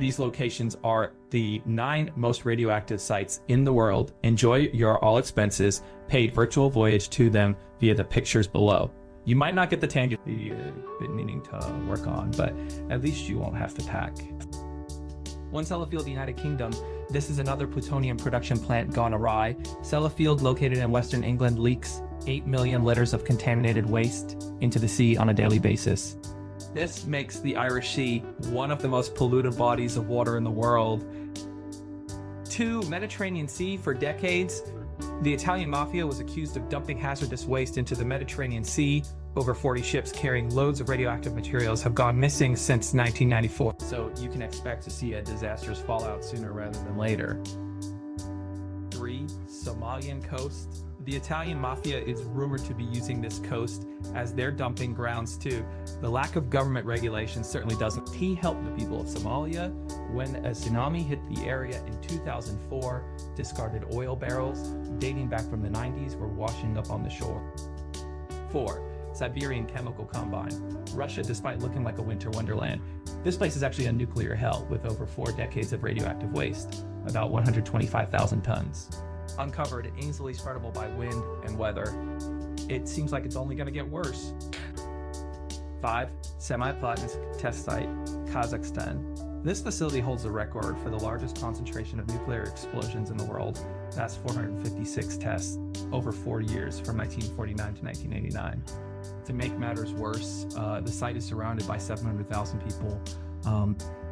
These locations are the 9 most radioactive sites in the world. Enjoy your all expenses paid virtual voyage to them via the pictures below. You might not get the tangent you've been meaning to work on, but at least you won't have to pack. One Sellafield, United Kingdom. This is another plutonium production plant gone awry. Sellafield, located in Western England, leaks 8 million liters of contaminated waste into the sea on a daily basis. This makes the Irish Sea one of the most polluted bodies of water in the world. 2, Mediterranean Sea. For decades, the Italian mafia was accused of dumping hazardous waste into the Mediterranean Sea. Over 40 ships carrying loads of radioactive materials have gone missing since 1994. So you can expect to see a disastrous fallout sooner rather than later. 3, Somalian coast. The Italian mafia is rumored to be using this coast as their dumping grounds too. The lack of government regulation certainly doesn't. He helped the people of Somalia when a tsunami hit the area in 2004. Discarded oil barrels dating back from the 90s were washing up on the shore. 4, Siberian chemical combine. Russia, despite looking like a winter wonderland, this place is actually a nuclear hell with over 4 decades of radioactive waste, about 125,000 tons. Uncovered, easily spreadable by wind and weather. It seems like it's only going to get worse. 5, Semi-Platinsk test site, Kazakhstan. This facility holds the record for the largest concentration of nuclear explosions in the world. That's 456 tests over 4 years from 1949 to 1989. To make matters worse, the site is surrounded by 700,000 people.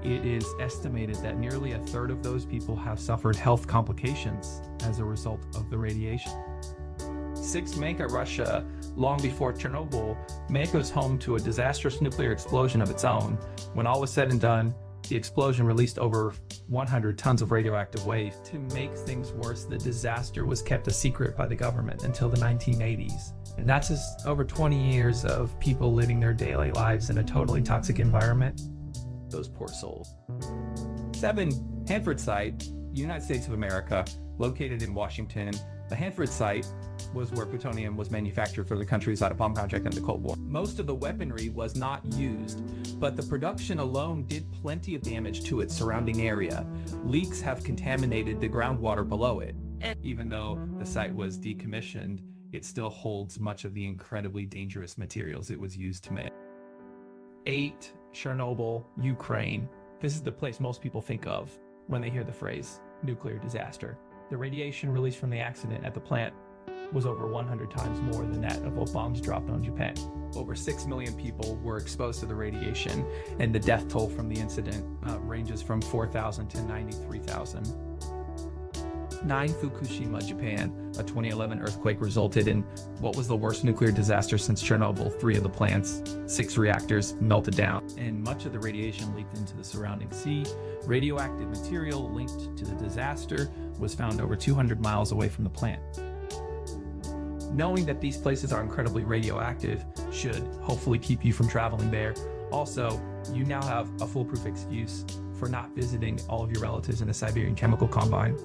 It is estimated that nearly a third of those people have suffered health complications as a result of the radiation. 6, Mega, Russia. Long before Chernobyl, Mega was home to a disastrous nuclear explosion of its own. When all was said and done, the explosion released over 100 tons of radioactive waste. To make things worse, the disaster was kept a secret by the government until the 1980s. And that's just over 20 years of people living their daily lives in a totally toxic environment. Those poor souls. 7, Hanford site, United States of America, located in Washington. The Hanford site was where plutonium was manufactured for the country's atomic project in the Cold War. Most of the weaponry was not used, but the production alone did plenty of damage to its surrounding area. Leaks have contaminated the groundwater below it. Even though the site was decommissioned, it still holds much of the incredibly dangerous materials it was used to make. 8, Chernobyl, Ukraine. This is the place most people think of when they hear the phrase nuclear disaster. The radiation released from the accident at the plant was over 100 times more than that of what bombs dropped on Japan. Over 6 million people were exposed to the radiation, and the death toll from the incident ranges from 4,000 to 93,000. 9, Fukushima, Japan. A 2011 earthquake resulted in what was the worst nuclear disaster since Chernobyl. 3 of the plant's 6 reactors melted down, and much of the radiation leaked into the surrounding sea. Radioactive material linked to the disaster was found over 200 miles away from the plant. Knowing that these places are incredibly radioactive should hopefully keep you from traveling there. Also, you now have a foolproof excuse for not visiting all of your relatives in the Siberian chemical combine.